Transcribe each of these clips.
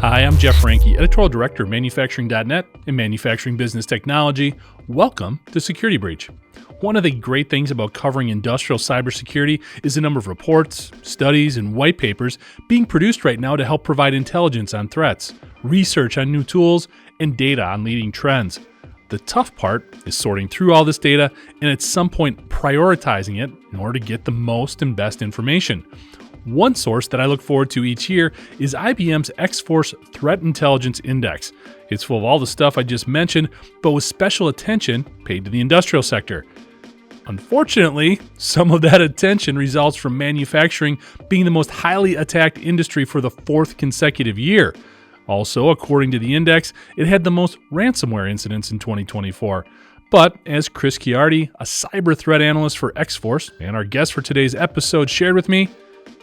Hi, I'm Jeff Franke, Editorial Director of Manufacturing.net and Manufacturing Business Technology. Welcome to Security Breach. One of the great things about covering industrial cybersecurity is the number of reports, studies, and white papers being produced right now to help provide intelligence on threats, research on new tools, and data on leading trends. The tough part is sorting through all this data and at some point prioritizing it in order to get the most and best information. One source that I look forward to each year is IBM's X-Force Threat Intelligence Index. It's full of all the stuff I just mentioned, but with special attention paid to the industrial sector. Unfortunately, some of that attention results from manufacturing being the most highly attacked industry for the fourth consecutive year. Also, according to the index, it had the most ransomware incidents in 2024. But as Chris Caridi, a cyber threat analyst for X-Force and our guest for today's episode, shared with me,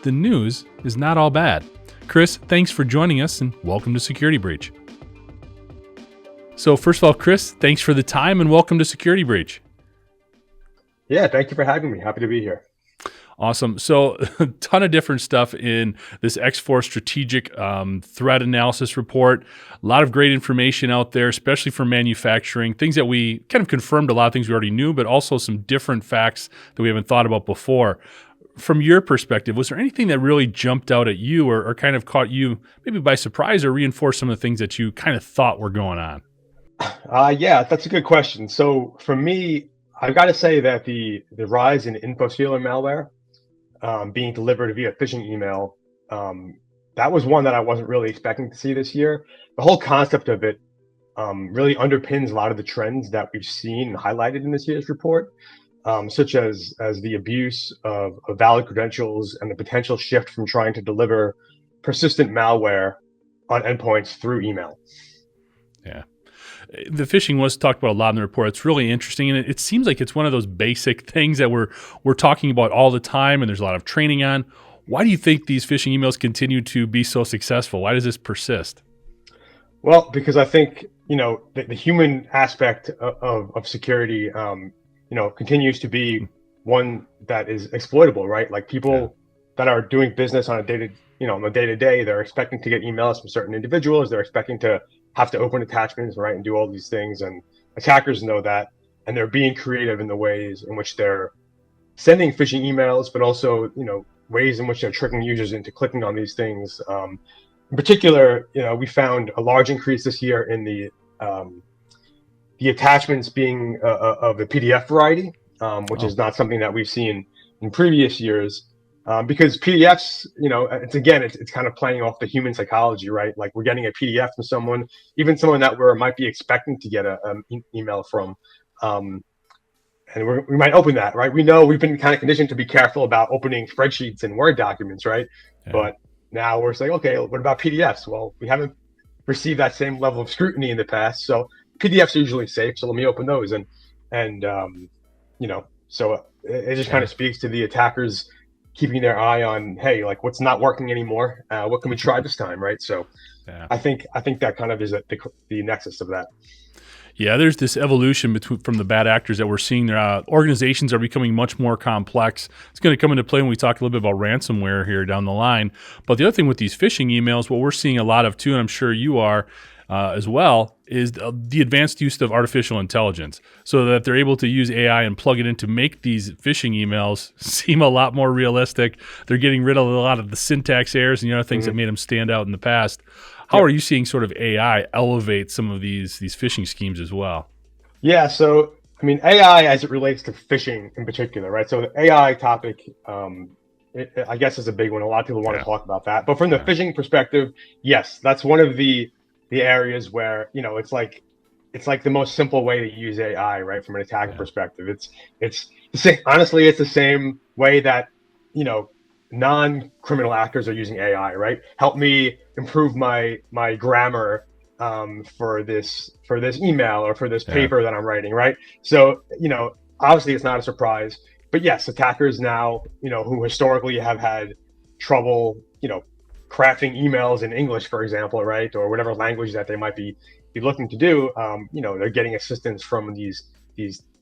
the news is not all bad. Chris, thanks for joining us and welcome to Security Breach. So first of all, Chris, thanks for the time and welcome to Security Breach. Yeah, thank you for having me. Happy to be here. Awesome. So a ton of different stuff in this X-Force strategic threat analysis report. A lot of great information out there, especially for manufacturing, things that we kind of confirmed a lot of things we already knew, but also some different facts that we haven't thought about before. From your perspective, was there anything that really jumped out at you or kind of caught you maybe by surprise or reinforced some of the things that you kind of thought were going on? Yeah, that's a good question. So for me, I've got to say that the rise in infostealer malware being delivered via phishing email, that was one that I wasn't really expecting to see this year. The whole concept of it really underpins a lot of the trends that we've seen and highlighted in this year's report. Such as the abuse of valid credentials and the potential shift from trying to deliver persistent malware on endpoints through email. Yeah. The phishing was talked about a lot in the report. It's really interesting, and it seems like it's one of those basic things that we're talking about all the time, and there's a lot of training on. Why do you think these phishing emails continue to be so successful? Why does this persist? Well, because I think, the human aspect of security continues to be one that is exploitable, right? Like people that are doing business on a day-to-day, they're expecting to get emails from certain individuals. They're expecting to have to open attachments, right, and do all these things. And attackers know that, and they're being creative in the ways in which they're sending phishing emails, but also, ways in which they're tricking users into clicking on these things. In particular, we found a large increase this year in the attachments being of the PDF variety, which is not something that we've seen in previous years, because PDFs, it's kind of playing off the human psychology, right? Like we're getting a PDF from someone, even someone that we might be expecting to get an email from, and we might open that, right? We know we've been kind of conditioned to be careful about opening spreadsheets and Word documents, right? Yeah. But now we're saying, okay, what about PDFs? Well, we haven't received that same level of scrutiny in the past, so PDFs are usually safe, so let me open those. So it just kind of speaks to the attackers keeping their eye on, hey, like what's not working anymore? What can we try this time, right? So I think that kind of is the nexus of that. Yeah, there's this evolution from the bad actors that we're seeing there. Organizations are becoming much more complex. It's going to come into play when we talk a little bit about ransomware here down the line. But the other thing with these phishing emails, what we're seeing a lot of too, and I'm sure you are as well, is the advanced use of artificial intelligence, so that they're able to use AI and plug it in to make these phishing emails seem a lot more realistic. They're getting rid of a lot of the syntax errors and the other things that made them stand out in the past. How are you seeing sort of AI elevate some of these phishing schemes as well? Yeah, so I mean, AI as it relates to phishing in particular, right? So the AI topic, I guess, is a big one. A lot of people want to talk about that. But from the phishing perspective, yes, that's one of the areas where it's like the most simple way to use AI, right? From an attack perspective, it's the same. Honestly, it's the same way that non-criminal actors are using AI, right? Help me improve my grammar for this email or for this paper that I'm writing, right? So obviously it's not a surprise, but yes, attackers now who historically have had trouble crafting emails in English, for example, right, or whatever language that they might be looking to do, they're getting assistance from these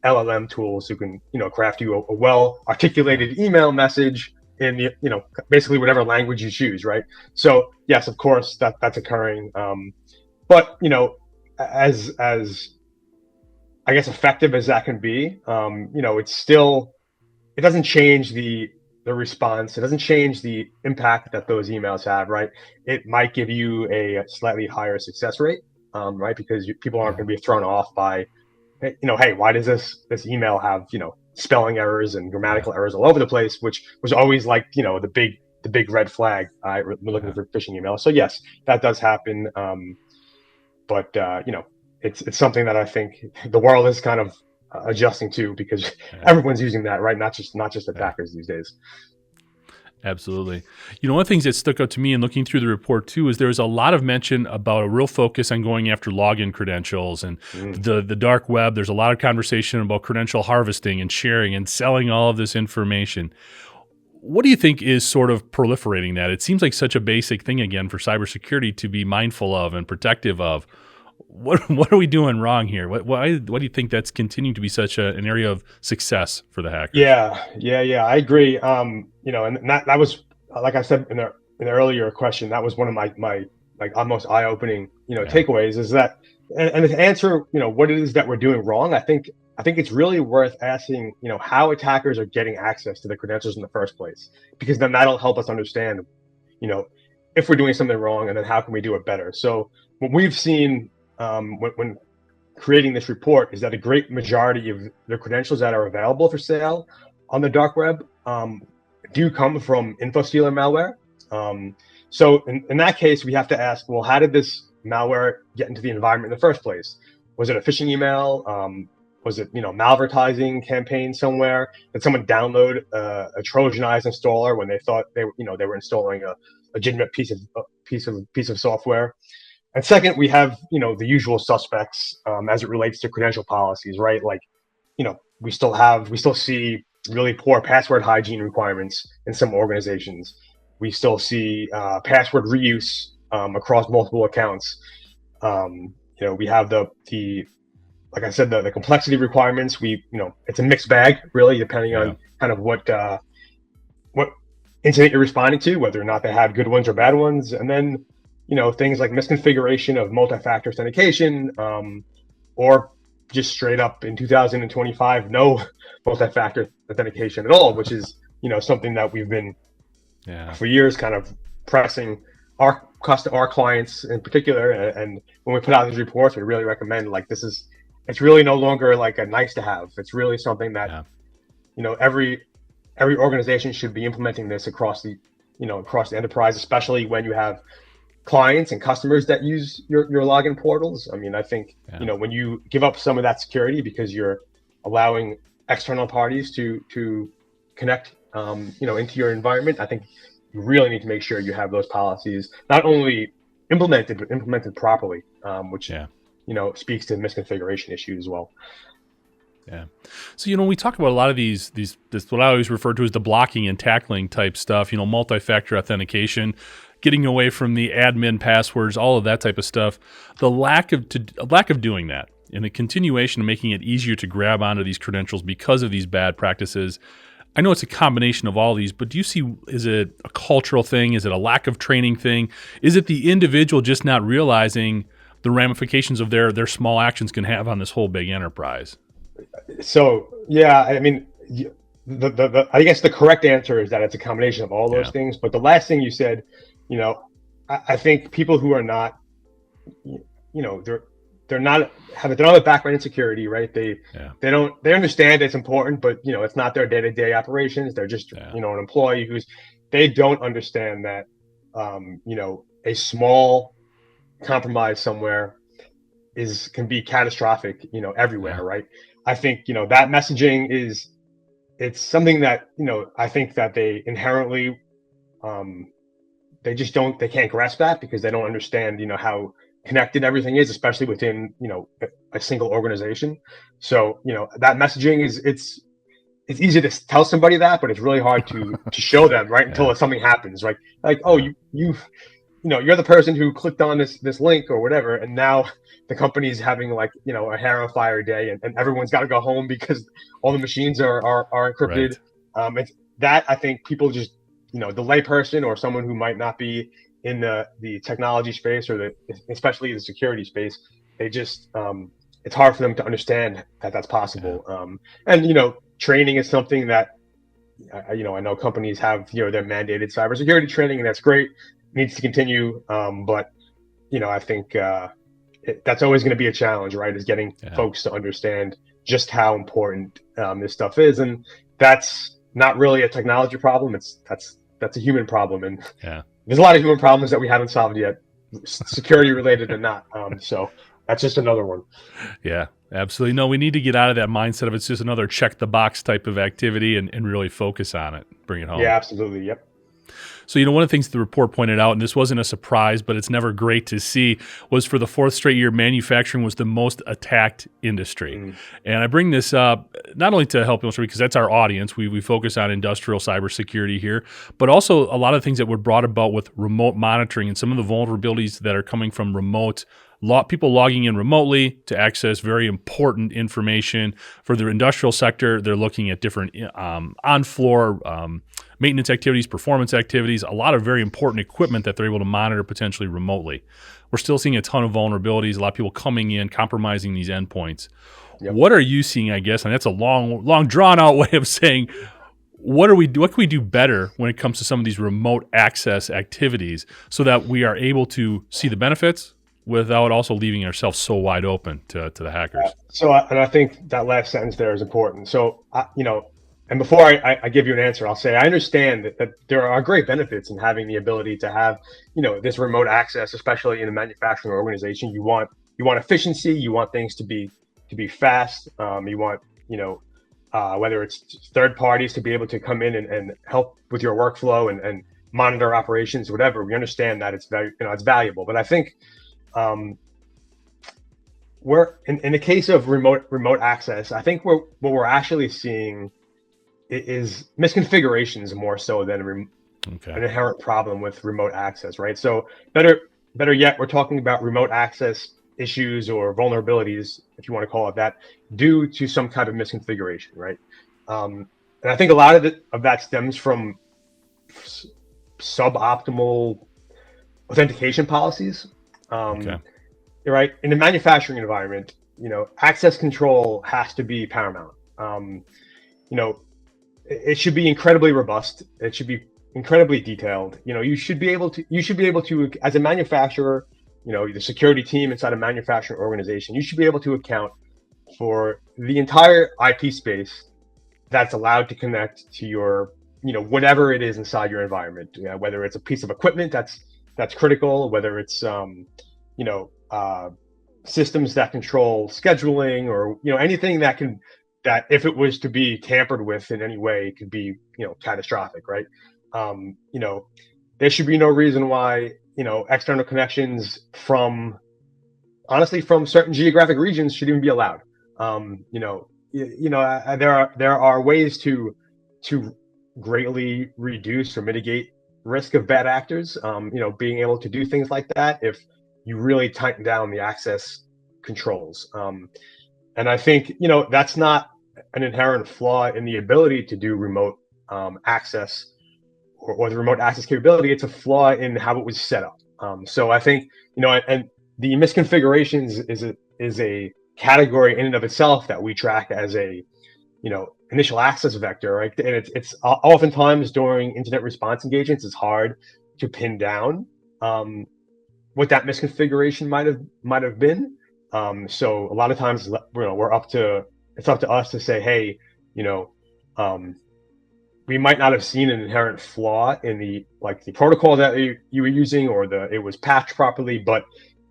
LLM tools who can craft you a well articulated email message in the, basically whatever language you choose, right? So yes, of course that's occurring. But as I guess effective as that can be, it's still, it doesn't change the response. It doesn't change the impact that those emails have, right? It might give you a slightly higher success rate, right? Because people aren't going to be thrown off by, hey, why does this email have, spelling errors and grammatical errors all over the place, which was always like, the big red flag. We're looking for phishing emails. So yes, that does happen. But it's something that I think the world is kind of adjusting to, because everyone's using that, right? Not just attackers these days. Absolutely. One of the things that stuck out to me in looking through the report too is there's a lot of mention about a real focus on going after login credentials and the dark web. There's a lot of conversation about credential harvesting and sharing and selling all of this information. What do you think is sort of proliferating that? It seems like such a basic thing again for cybersecurity to be mindful of and protective of. What are we doing wrong here? Why do you think that's continuing to be such an area of success for the hackers? Yeah, I agree. And that was, like I said in the earlier question, that was one of my like almost eye-opening takeaways, is that, and to answer what it is that we're doing wrong. I think it's really worth asking how attackers are getting access to the credentials in the first place, because then that'll help us understand if we're doing something wrong, and then how can we do it better. So what we've seen when creating this report is that a great majority of the credentials that are available for sale on the dark web do come from infostealer malware. So in that case, we have to ask, well, how did this malware get into the environment in the first place? Was it a phishing email? Was it malvertising campaign somewhere? Did someone download a Trojanized installer when they thought they were installing a legitimate piece of software? And second, we have, the usual suspects as it relates to credential policies, right? Like, we still see really poor password hygiene requirements in some organizations. We still see password reuse across multiple accounts. We have the like I said, the complexity requirements. It's a mixed bag, really, depending on kind of what incident you're responding to, whether or not they have good ones or bad ones. And then things like misconfiguration of multi-factor authentication, or just straight up in 2025, no multi-factor authentication at all, which is, something that we've been for years kind of pressing our clients in particular. And when we put out these reports, we really recommend, like, it's really no longer like a nice to have. It's really something that, every organization should be implementing this across the enterprise, especially when you have clients and customers that use your login portals. I mean, I think, when you give up some of that security because you're allowing external parties to connect, into your environment, I think you really need to make sure you have those policies not only implemented, but implemented properly, which, speaks to misconfiguration issues as well. Yeah. So, we talk about a lot of this what I always refer to as the blocking and tackling type stuff, multi-factor authentication, getting away from the admin passwords, all of that type of stuff. The lack of doing that and the continuation of making it easier to grab onto these credentials because of these bad practices. I know it's a combination of all these, but do you see, is it a cultural thing? Is it a lack of training thing? Is it the individual just not realizing the ramifications of their small actions can have on this whole big enterprise? So, yeah, I mean, I guess the correct answer is that it's a combination of all those things. But the last thing you said, I think people who are not, they're not a background in security, right? They understand it's important, but it's not their day-to-day operations. They're just an employee they don't understand that a small compromise somewhere can be catastrophic, everywhere, right? I think that messaging it's something that I think that they inherently they can't grasp that, because they don't understand how connected everything is, especially within a single organization. So that messaging it's easy to tell somebody that, but it's really hard to show them, right? Until something happens, right? Like, oh, you're the person who clicked on this link or whatever, and now the company's having a hair on fire day, and everyone's got to go home because all the machines are encrypted. It's that I think people just the layperson or someone who might not be in the technology space or especially the security space, they just it's hard for them to understand that that's possible. And training is something that I know companies have their mandated cybersecurity training, and that's great. It needs to continue, but I think that's always going to be a challenge, right? Is getting folks to understand just how important this stuff is, and that's not really a technology problem. That's a human problem, and there's a lot of human problems that we haven't solved yet, security related or not. So that's just another one. Yeah, absolutely. No, we need to get out of that mindset of it's just another check the box type of activity and really focus on it, bring it home. Yeah, absolutely. Yep. So, one of the things the report pointed out, and this wasn't a surprise, but it's never great to see, was for the fourth straight year, manufacturing was the most attacked industry. And I bring this up not only to help illustrate, because that's our audience, we focus on industrial cybersecurity here, but also a lot of things that were brought about with remote monitoring and some of the vulnerabilities that are coming from remote people logging in remotely to access very important information. For the industrial sector, they're looking at different on-floor maintenance activities, performance activities, a lot of very important equipment that they're able to monitor potentially remotely. We're still seeing a ton of vulnerabilities, a lot of people coming in, compromising these endpoints. Yep. What are you seeing, I guess, and that's a long drawn-out way of saying, what can we do better when it comes to some of these remote access activities so that we are able to see the benefits without also leaving ourselves so wide open to the hackers? And I think that last sentence there is important. So, and before I give you an answer, I'll say I understand that there are great benefits in having the ability to have, this remote access, especially in a manufacturing organization. You want efficiency. You want things to be fast. You want, whether it's third parties to be able to come in and help with your workflow and monitor operations, whatever. We understand that it's it's valuable. But I think we're in the case of remote access, I think what we're actually seeing is misconfigurations more so than an inherent problem with remote access, right? So better yet, we're talking about remote access issues or vulnerabilities, if you want to call it that, due to some kind of misconfiguration, right? And I think a lot of that stems from suboptimal authentication policies. Right? In the manufacturing environment, access control has to be paramount. It should be incredibly robust. It should be incredibly detailed. You should be able to, as a manufacturer, the security team inside a manufacturing organization, you should be able to account for the entire IP space that's allowed to connect to your, whatever it is inside your environment. Whether it's a piece of equipment that's critical, whether it's systems that control scheduling, or anything that if it was to be tampered with in any way, it could be catastrophic, right? There should be no reason why external connections from certain geographic regions should even be allowed. There are ways to greatly reduce or mitigate risk of bad actors. Being able to do things like that if you really tighten down the access controls. And I think, that's not an inherent flaw in the ability to do remote access or the remote access capability. It's a flaw in how it was set up. So I think, and the misconfigurations is a category in and of itself that we track as a, initial access vector, right? And it's oftentimes during incident response engagements, it's hard to pin down what that misconfiguration might have been. So a lot of times, it's up to us to say, hey, we might not have seen an inherent flaw in the protocol that you were using, or it was patched properly, but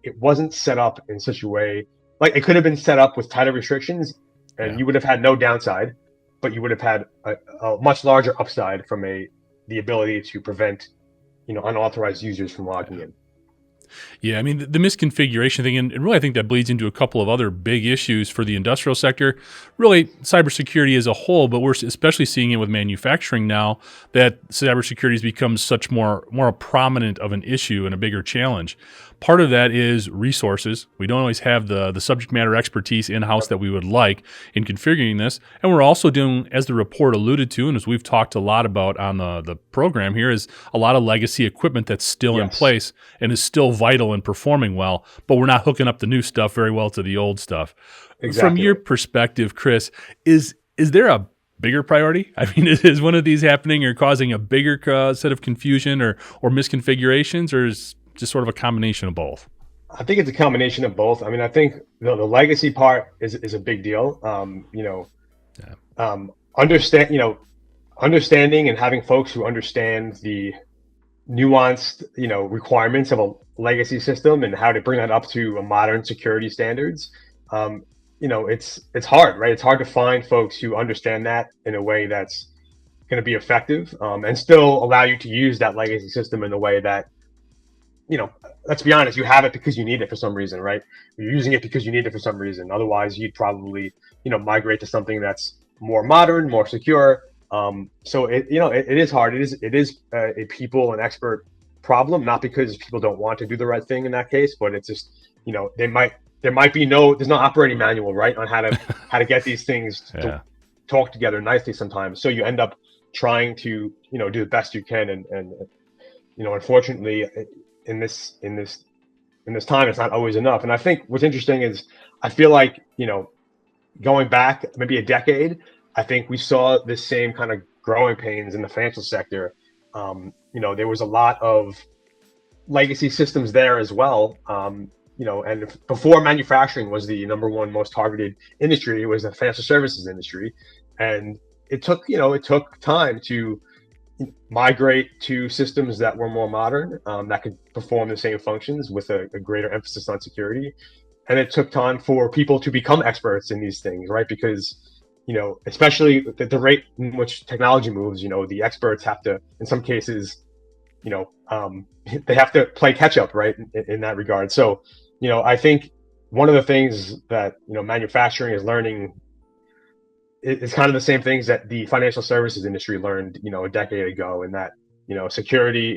it wasn't set up in such a way. Like, it could have been set up with tighter restrictions, and you would have had no downside, but you would have had a much larger upside from the ability to prevent unauthorized users from logging in. Yeah, I mean, the misconfiguration thing, and really I think that bleeds into a couple of other big issues for the industrial sector, really cybersecurity as a whole, but we're especially seeing it with manufacturing now, that cybersecurity has become such more prominent of an issue and a bigger challenge. Part of that is resources. We don't always have the subject matter expertise in-house that we would like in configuring this. And we're also doing, as the report alluded to, and as we've talked a lot about on the program here is a lot of legacy equipment that's still in Yes. place and is still vital and performing well, but we're not hooking up the new stuff very well to the old stuff. Exactly. From your perspective, Chris, is there a bigger priority? I mean, is one of these happening or causing a bigger set of confusion or misconfigurations, or is just sort of a combination of both? I think it's a combination of both. I mean, I think the legacy part is a big deal. Understanding and having folks who understand the nuanced, requirements of a legacy system and how to bring that up to a modern security standards. It's hard, right? It's hard to find folks who understand that in a way that's going to be effective, and still allow you to use that legacy system in a way that, let's be honest, you have it because you need it for some reason, right? You're using it because you need it for some reason. Otherwise, you'd probably, migrate to something that's more modern, more secure. So it is hard. It is a people and expert problem, not because people don't want to do the right thing in that case, but it's just, there might be there's no operating manual, right, on how to get these things to talk together nicely sometimes. So you end up trying to, do the best you can. And unfortunately in this time, it's not always enough. And I think what's interesting is I feel like, going back maybe a decade, I think we saw this same kind of growing pains in the financial sector. There was a lot of legacy systems there as well. And before manufacturing was the number one most targeted industry, it was the financial services industry. And it took time to migrate to systems that were more modern, that could perform the same functions with a greater emphasis on security. And it took time for people to become experts in these things, right? Because especially the rate in which technology moves, the experts have to, in some cases, they have to play catch up, right? In that regard. So, I think one of the things that, manufacturing is learning is kind of the same things that the financial services industry learned, a decade ago, and that, security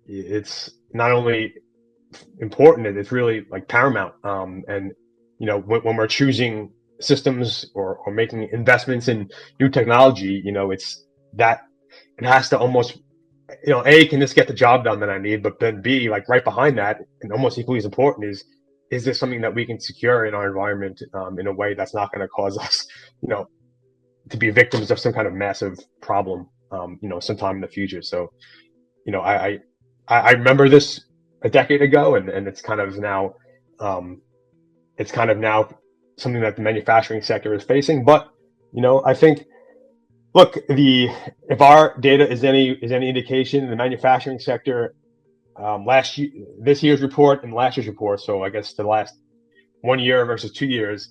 it's not only important, it's really like paramount. And, when we're choosing systems or making investments in new technology, it's that it has to almost, A, can this get the job done that I need? But then B, like right behind that, and almost equally as important is this something that we can secure in our environment, in a way that's not going to cause us, to be victims of some kind of massive problem, sometime in the future. So, I remember this a decade ago, and it's kind of now, something that the manufacturing sector is facing. But, I think, look, if our data is any indication, the manufacturing sector, this year's report and last year's report, so I guess the last 1 year versus 2 years,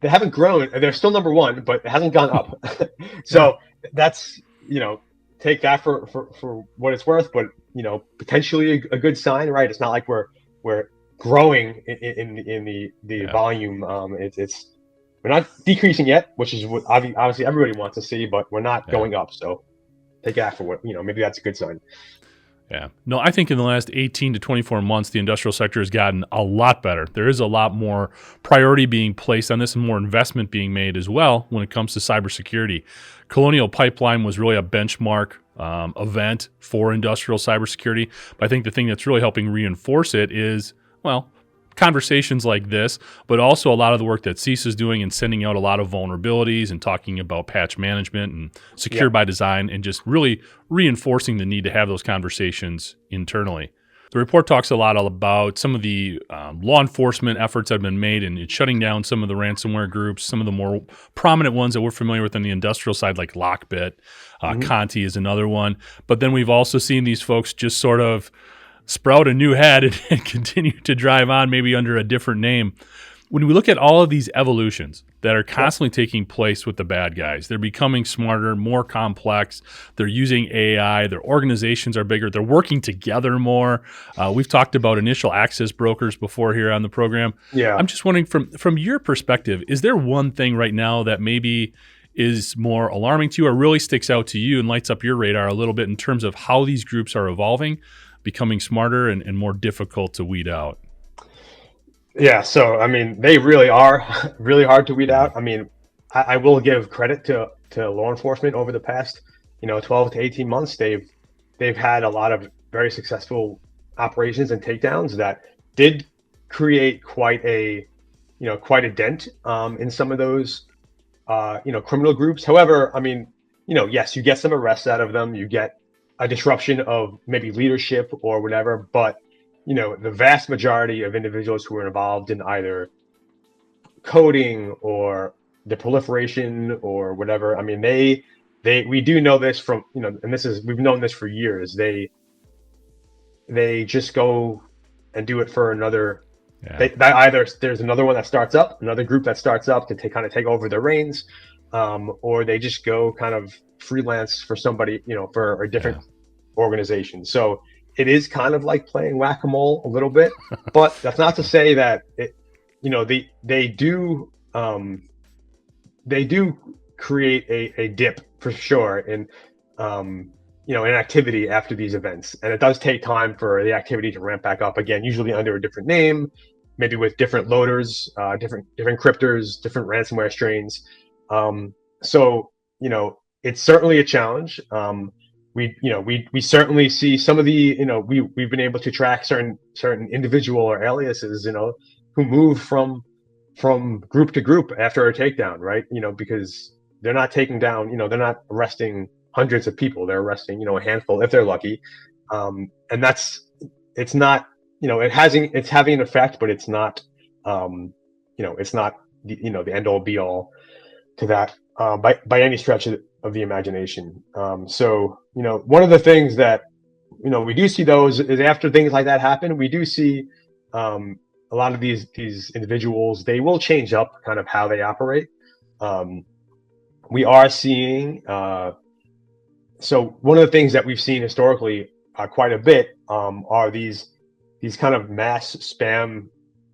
they haven't grown. They're still number one, but it hasn't gone up. So that's, take that for what it's worth, but potentially a good sign, right? It's not like we're growing in the volume. We're not decreasing yet, which is what obviously everybody wants to see, but we're not going up. So take that for what, maybe that's a good sign. Yeah. No, I think in the last 18 to 24 months, the industrial sector has gotten a lot better. There is a lot more priority being placed on this and more investment being made as well when it comes to cybersecurity. Colonial Pipeline was really a benchmark event for industrial cybersecurity. But I think the thing that's really helping reinforce it is, conversations like this, but also a lot of the work that CISA is doing and sending out a lot of vulnerabilities and talking about patch management and secure by design, and just really reinforcing the need to have those conversations internally. The report talks a lot about some of the law enforcement efforts that have been made and shutting down some of the ransomware groups, some of the more prominent ones that we're familiar with on the industrial side, like Lockbit. Conti is another one. But then we've also seen these folks just sort of sprout a new head and continue to drive on, maybe under a different name. When we look at all of these evolutions that are constantly taking place with the bad guys, they're becoming smarter, more complex. They're using AI. Their organizations are bigger. They're working together more. We've talked about initial access brokers before here on the program. Yeah. I'm just wondering, from your perspective, is there one thing right now that maybe is more alarming to you or really sticks out to you and lights up your radar a little bit in terms of how these groups are evolving, becoming smarter and more difficult to weed out? Yeah, so I mean, they really are really hard to weed out. I mean, I will give credit to law enforcement over the past, 12 to 18 months, they've had a lot of very successful operations and takedowns that did create quite a dent in some of those criminal groups. However, I mean, yes, you get some arrests out of them, you get a disruption of maybe leadership or whatever, but the vast majority of individuals who are involved in either coding or the proliferation or whatever, I mean, we do know this from, and we've known this for years. They just go and do it for another. Yeah. Either there's another one that starts up, another group that starts up to kind of take over the reins, or they just go kind of freelance for somebody, for a different organization. So it is kind of like playing whack-a-mole a little bit, but that's not to say that they do create a dip for sure in in activity after these events, and it does take time for the activity to ramp back up again, usually under a different name, maybe with different loaders, different cryptors, different ransomware strains. So it's certainly a challenge. We certainly see some of the we've been able to track certain individual or aliases who move from group to group after a takedown, right? Because they're not taking down, they're not arresting hundreds of people, they're arresting a handful if they're lucky, and it's not it's having an effect, but it's not it's not the end all be all to that by any stretch of the imagination. So one of the things that we do see though is after things like that happen, we do see a lot of these individuals, they will change up kind of how they operate. We are seeing so one of the things that we've seen historically quite a bit are these kind of mass spam,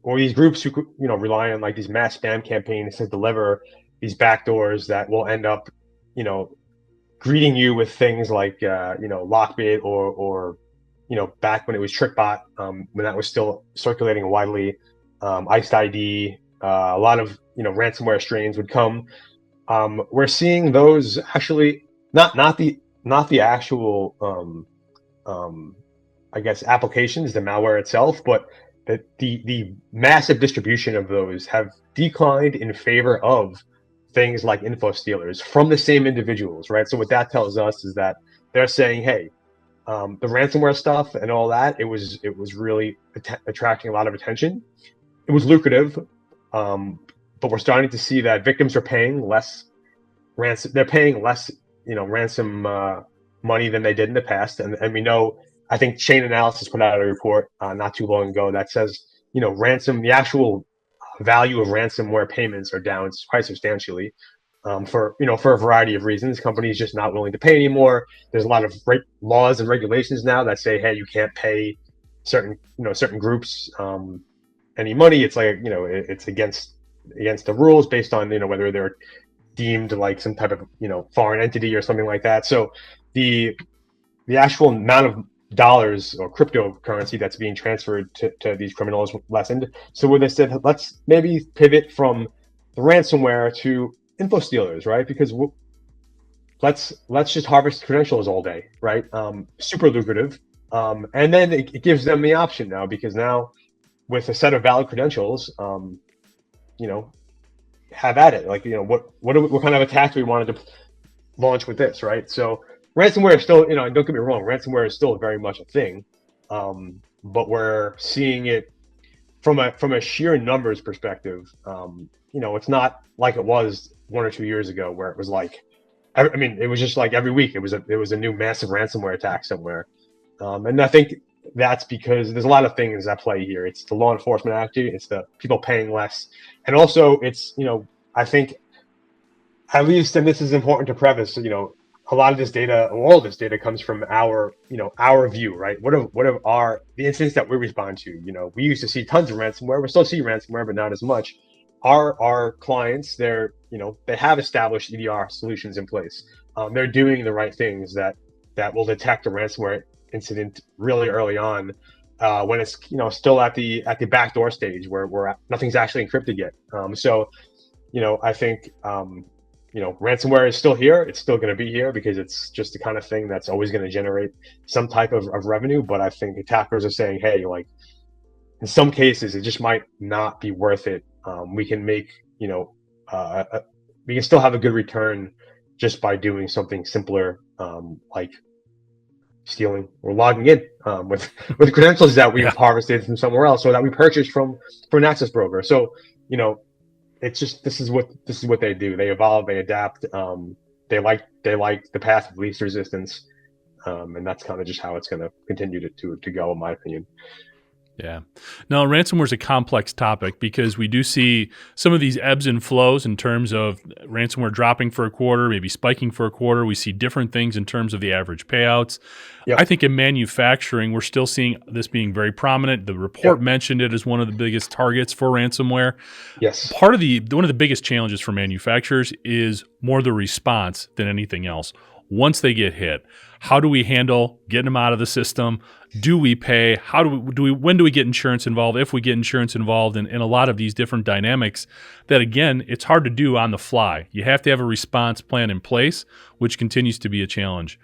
or these groups who rely on like these mass spam campaigns to deliver these backdoors that will end up greeting you with things like Lockbit or back when it was TrickBot, when that was still circulating widely, Iced ID, a lot of ransomware strains would come. We're seeing those actually not the actual I guess applications, the malware itself, but the massive distribution of those have declined in favor of things like infostealers from the same individuals, right? So what that tells us is that they're saying, hey, the ransomware stuff and all that, it was really attracting a lot of attention. It was lucrative, but we're starting to see that victims are paying less ransom. They're paying less, ransom money than they did in the past, and we know. I think Chain Analysis put out a report not too long ago that says, the actual value of ransomware payments are down quite substantially for a variety of reasons. Companies just not willing to pay anymore. There's a lot of laws and regulations now that say, hey, you can't pay certain groups any money. It's like it's against the rules based on whether they're deemed like some type of foreign entity or something like that. So the actual amount of dollars or cryptocurrency that's being transferred to these criminals lessened. So when they said, let's maybe pivot from the ransomware to infostealers, right? Because let's just harvest credentials all day, right? Super lucrative. And then it gives them the option now, because now with a set of valid credentials, have at it. Like, what kind of attack do we wanted to launch with this, right? So ransomware is still, don't get me wrong, ransomware is still very much a thing, but we're seeing it from a sheer numbers perspective. It's not like it was 1 or 2 years ago, where it was like, I mean, it was just like every week it was a new massive ransomware attack somewhere, and I think that's because there's a lot of things at play here. It's the law enforcement activity, it's the people paying less, and also it's I think, at least, and this is important to preface, a lot of this data, all of this data comes from our view, right? What are the incidents that we respond to? We used to see tons of ransomware. We still see ransomware, but not as much. Our clients, they have established EDR solutions in place. They're doing the right things that will detect a ransomware incident really early on, when it's still at the backdoor stage where nothing's actually encrypted yet. So I think ransomware is still here. It's still going to be here because it's just the kind of thing that's always going to generate some type of revenue. But I think attackers are saying, hey, like in some cases, it just might not be worth it. We can make, we can still have a good return just by doing something simpler, like stealing or logging in with credentials that we Yeah. have harvested from somewhere else or that we purchased from an access broker. So, it's just this is what they do. They evolve, they adapt. They like the path of least resistance, and that's kind of just how it's going to continue to go, in my opinion. Yeah. Now, ransomware is a complex topic because we do see some of these ebbs and flows in terms of ransomware dropping for a quarter, maybe spiking for a quarter. We see different things in terms of the average payouts. Yep. I think in manufacturing, we're still seeing this being very prominent. The report mentioned it as one of the biggest targets for ransomware. Yes. One of the biggest challenges for manufacturers is more the response than anything else. Once they get hit, how do we handle getting them out of the system? Do we pay? How when do we get insurance involved? If we get insurance involved in a lot of these different dynamics that, again, it's hard to do on the fly. You have to have a response plan in place, which continues to be a challenge.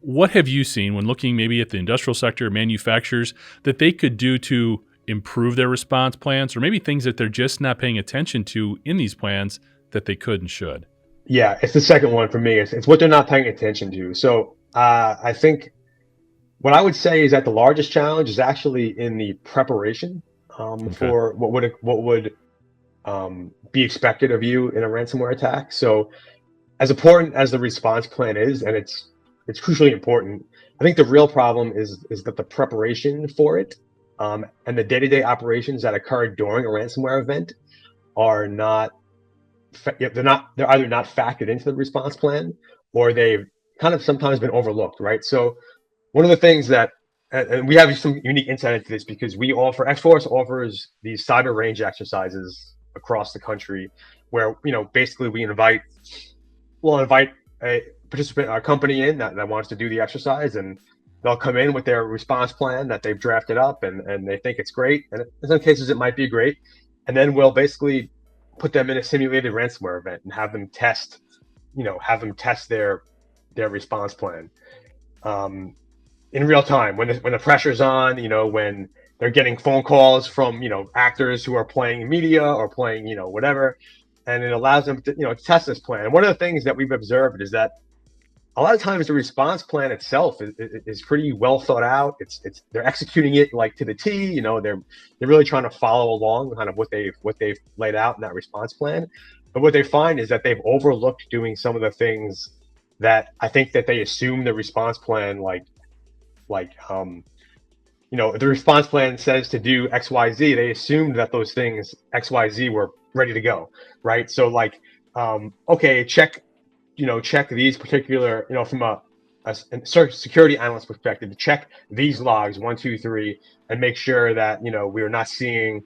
What have you seen when looking maybe at the industrial sector, manufacturers, that they could do to improve their response plans, or maybe things that they're just not paying attention to in these plans that they could and should? Yeah, it's the second one for me. It's what they're not paying attention to. So I think what I would say is that the largest challenge is actually in the preparation for what would be expected of you in a ransomware attack. So as important as the response plan is, and it's crucially important, I think the real problem is that the preparation for it and the day-to-day operations that occur during a ransomware event are not. They're either not factored into the response plan, or they've kind of sometimes been overlooked, right? So one of the things that, and we have some unique insight into this because X-Force offers these cyber range exercises across the country where, basically we'll invite a participant, a company in that wants to do the exercise, and they'll come in with their response plan that they've drafted up and they think it's great. And in some cases it might be great. And then we'll basically put them in a simulated ransomware event and have them test their response plan in real time when the pressure's on, when they're getting phone calls from actors who are playing media or playing whatever, and it allows them to test this plan. And one of the things that we've observed is that a lot of times the response plan itself is pretty well thought out. They're executing it like to the T. They're really trying to follow along kind of what they've laid out in that response plan. But what they find is that they've overlooked doing some of the things that I think that they assume the response plan if the response plan says to do XYZ, they assumed that those things XYZ were ready to go, right? So okay, check these particular, from a security analyst perspective, to check these logs 1, 2, 3, and make sure that we're not seeing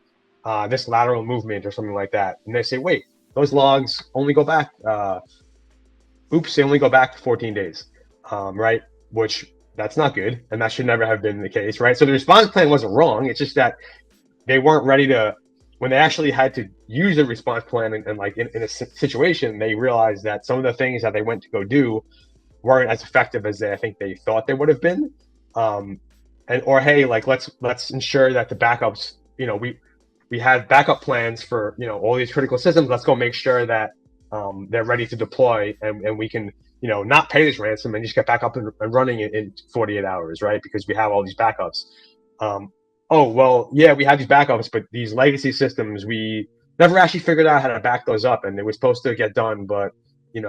this lateral movement or something like that. And they say, wait, those logs only go back. They only go back 14 days, right? Which that's not good, and that should never have been the case, right? So the response plan wasn't wrong. It's just that they weren't ready to. When they actually had to use a response plan and in a situation, they realized that some of the things that they went to go do weren't as effective as I think they thought they would have been. Hey, let's ensure that the backups, we have backup plans for all these critical systems. Let's go make sure that they're ready to deploy, and we can not pay this ransom and just get back up and running in 48 hours, right? Because we have all these backups. Oh, well, yeah, we have these backups, but these legacy systems, we never actually figured out how to back those up, and it was supposed to get done, but it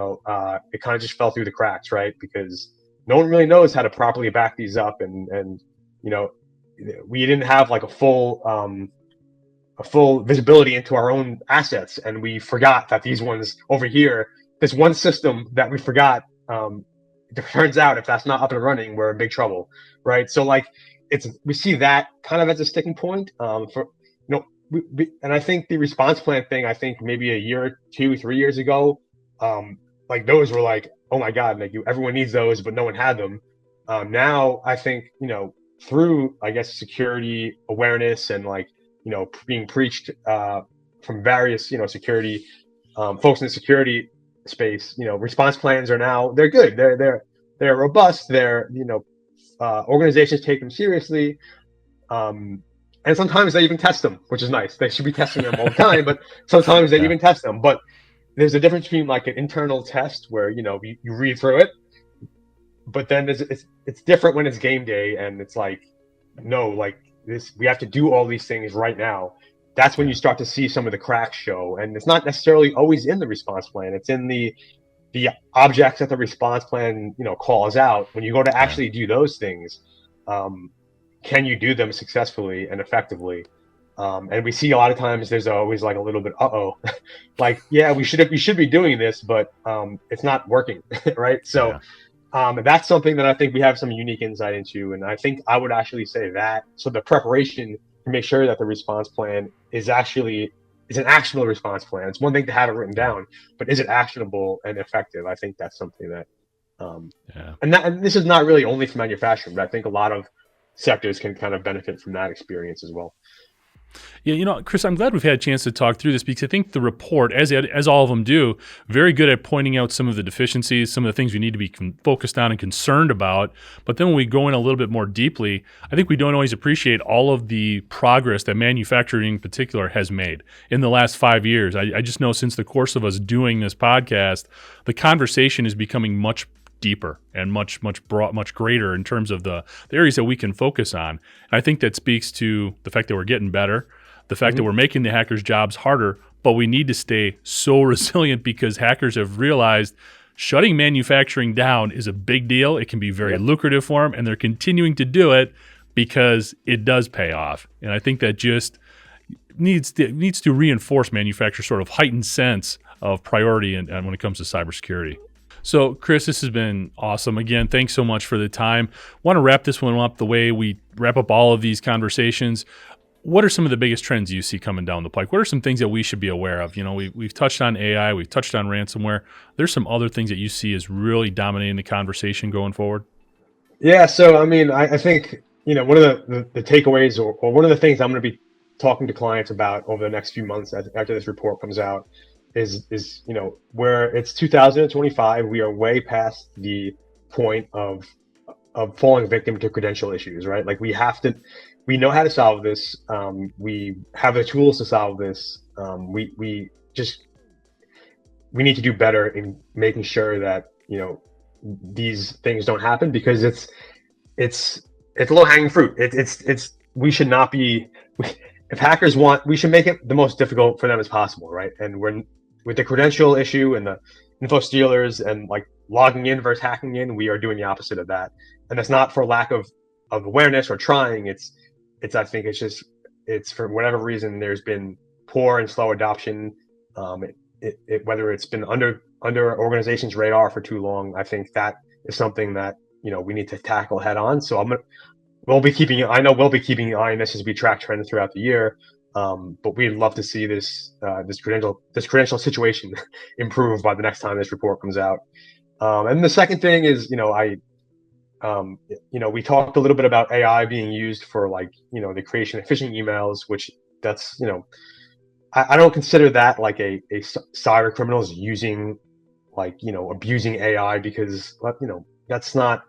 kind of just fell through the cracks, right? Because no one really knows how to properly back these up, and we didn't have like a full visibility into our own assets, and we forgot that these ones over here, this one system that we forgot, it turns out if that's not up and running, we're in big trouble, right? So we see that kind of as a sticking point and I think the response plan thing, I think maybe a year, 2, 3 years ago, those were like, oh my God, everyone needs those, but no one had them. Now I think, through, I guess, security awareness and being preached from various, security folks in security, space, response plans are now, they're good. They're robust. Organizations take them seriously. And sometimes they even test them, which is nice. They should be testing them all the time, but sometimes they even test them. But there's a difference between like an internal test where, you read through it, but then it's different when it's game day and it's like, no, like this, we have to do all these things right now. That's when you start to see some of the cracks show. And it's not necessarily always in the response plan. It's in the objects that the response plan, calls out. When you go to actually do those things, can you do them successfully and effectively? And we see a lot of times there's always like a little bit, like, yeah, we should be doing this, but it's not working, right? So that's something that I think we have some unique insight into. And I think I would actually say that. So the preparation to make sure that the response plan is an actionable response plan. It's one thing to have it written down, but is it actionable and effective? I think that's something that, and this is not really only for manufacturing, but I think a lot of sectors can kind of benefit from that experience as well. Yeah, Chris, I'm glad we've had a chance to talk through this because I think the report, as all of them do, very good at pointing out some of the deficiencies, some of the things we need to be focused on and concerned about. But then when we go in a little bit more deeply, I think we don't always appreciate all of the progress that manufacturing in particular has made in the last 5 years. I just know since the course of us doing this podcast, the conversation is becoming much deeper and much broad, much greater in terms of the areas that we can focus on. And I think that speaks to the fact that we're getting better, the fact that we're making the hackers' jobs harder, but we need to stay so resilient because hackers have realized shutting manufacturing down is a big deal. It can be very lucrative for them, and they're continuing to do it because it does pay off. And I think that just needs to reinforce manufacturers' sort of heightened sense of priority and when it comes to cybersecurity. So, Chris, this has been awesome. Again, thanks so much for the time. Want to wrap this one up the way we wrap up all of these conversations. What are some of the biggest trends you see coming down the pike? What are some things that we should be aware of? We've touched on AI, we've touched on ransomware. There's some other things that you see as really dominating the conversation going forward? Yeah, so I mean, I think, one of the takeaways or one of the things I'm going to be talking to clients about over the next few months after this report comes out is where it's 2025, we are way past the point of falling victim to credential issues, right? Like we know how to solve this. We have the tools to solve this. We need to do better in making sure that, these things don't happen because it's low hanging fruit. We should not be, if hackers we should make it the most difficult for them as possible, right? And with the credential issue and the infostealers and like logging in versus hacking in, we are doing the opposite of that. And that's not for lack of awareness or trying. I think it's for whatever reason, there's been poor and slow adoption. Whether it's been under organizations' radar for too long, I think that is something that, we need to tackle head on. So we'll be keeping an eye on this as we track trends throughout the year. But we'd love to see this credential situation improve by the next time this report comes out. And the second thing is, we talked a little bit about AI being used for the creation of phishing emails, which that's, I don't consider that like a cyber criminals using abusing AI because, that's not,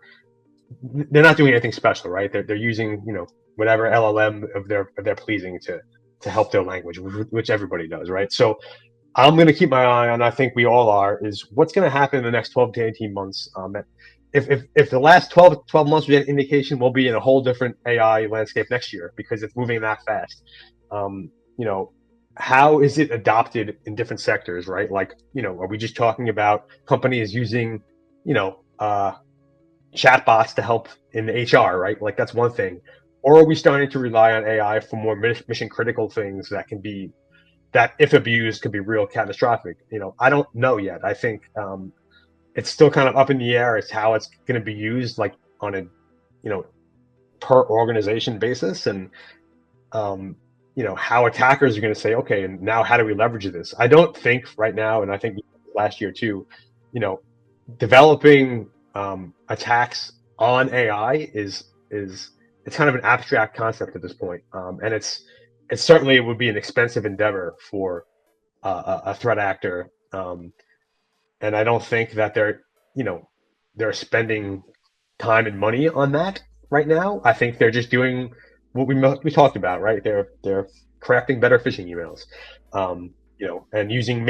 they're not doing anything special, right? They're using, whatever LLM of their pleasing to help their language, which everybody does, right? So I'm going to keep my eye on, I think we all are, is what's going to happen in the next 12 to 18 months. If the last 12 months we had an indication, we'll be in a whole different AI landscape next year because it's moving that fast. How is it adopted in different sectors, right? Like, are we just talking about companies using, chatbots to help in HR, right? Like that's one thing. Or are we starting to rely on AI for more mission critical things that if abused could be real catastrophic? I don't know yet. I think it's still kind of up in the air as how it's going to be used, like on a per organization basis, and how attackers are going to say, okay, and now how do we leverage this? I don't think right now, and I think last year too, developing attacks on AI is it's kind of an abstract concept at this point, and it certainly would be an expensive endeavor for a threat actor, And I don't think that they're spending time and money on that right now. I think they're just doing what we talked about, right? They're crafting better phishing emails, and using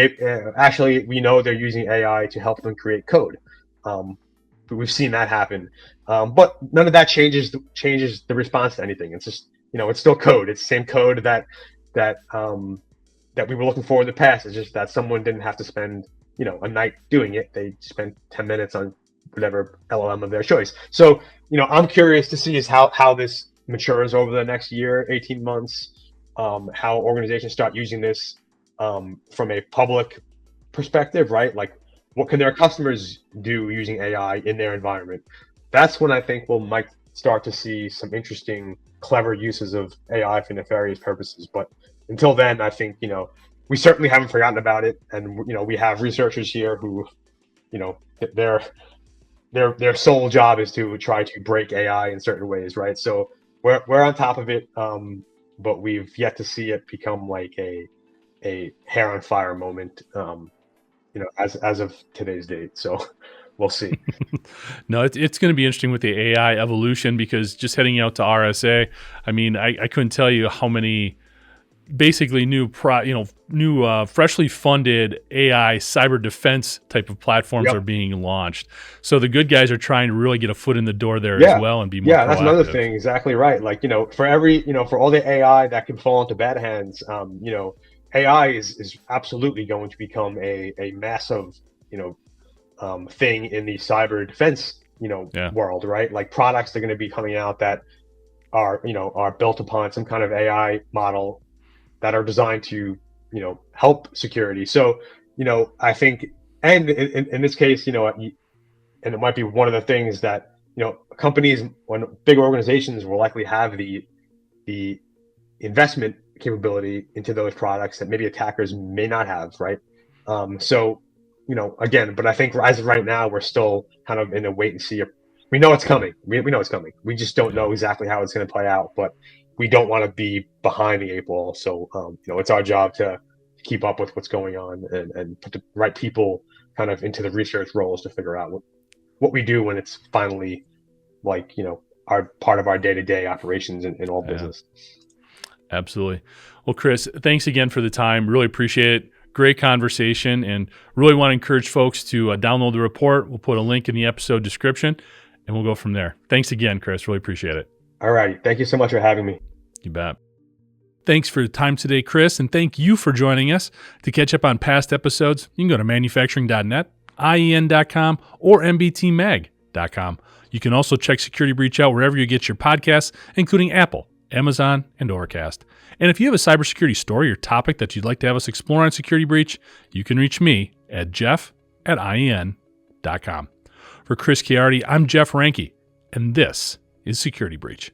actually we know they're using AI to help them create code. We've seen that happen, but none of that changes the response to anything. It's just it's still code. It's the same code that we were looking for in the past. It's just that someone didn't have to spend a night doing it. They spent 10 minutes on whatever LLM of their choice. So I'm curious to see is how this matures over the next year, 18 months, how organizations start using this from a public perspective, right? Like, what can their customers do using AI in their environment? That's when I think might start to see some interesting, clever uses of AI for nefarious purposes. But until then, I think we certainly haven't forgotten about it, and we have researchers here who, their sole job is to try to break AI in certain ways, right? So we're on top of it, but we've yet to see it become like a hair on fire moment. As of today's date. So we'll see. No, it's going to be interesting with the AI evolution, because just heading out to RSA, I mean, I couldn't tell you how many basically new freshly funded AI cyber defense type of platforms are being launched. So the good guys are trying to really get a foot in the door there as well and be more proactive. That's another thing. Exactly right. Like, for all the AI that can fall into bad hands, AI is absolutely going to become a massive, thing in the cyber defense, world, right? Like, products that are going to be coming out that are built upon some kind of AI model that are designed to, help security. So, I think, and in this case, and it might be one of the things that, companies, when big organizations will likely have the investment capability into those products that maybe attackers may not have, right? So, again, but I think as of right now, we're still kind of in a wait and see. We know it's coming. We know it's coming. We just don't know exactly how it's going to play out, but we don't want to be behind the eight ball. So, it's our job to keep up with what's going on and put the right people kind of into the research roles to figure out what we do when it's finally our part of our day-to-day operations in all business. Absolutely. Well, Chris, thanks again for the time. Really appreciate it. Great conversation, and really want to encourage folks to download the report. We'll put a link in the episode description, and we'll go from there. Thanks again, Chris. Really appreciate it. All right. Thank you so much for having me. You bet. Thanks for your time today, Chris, and thank you for joining us. To catch up on past episodes, you can go to manufacturing.net, IEN.com, or mbtmag.com. You can also check Security Breach out wherever you get your podcasts, including Apple, Amazon, and Overcast. And if you have a cybersecurity story or topic that you'd like to have us explore on Security Breach, you can reach me at jeff@ien.com. For Chris Caridi, I'm Jeff Ranke, and this is Security Breach.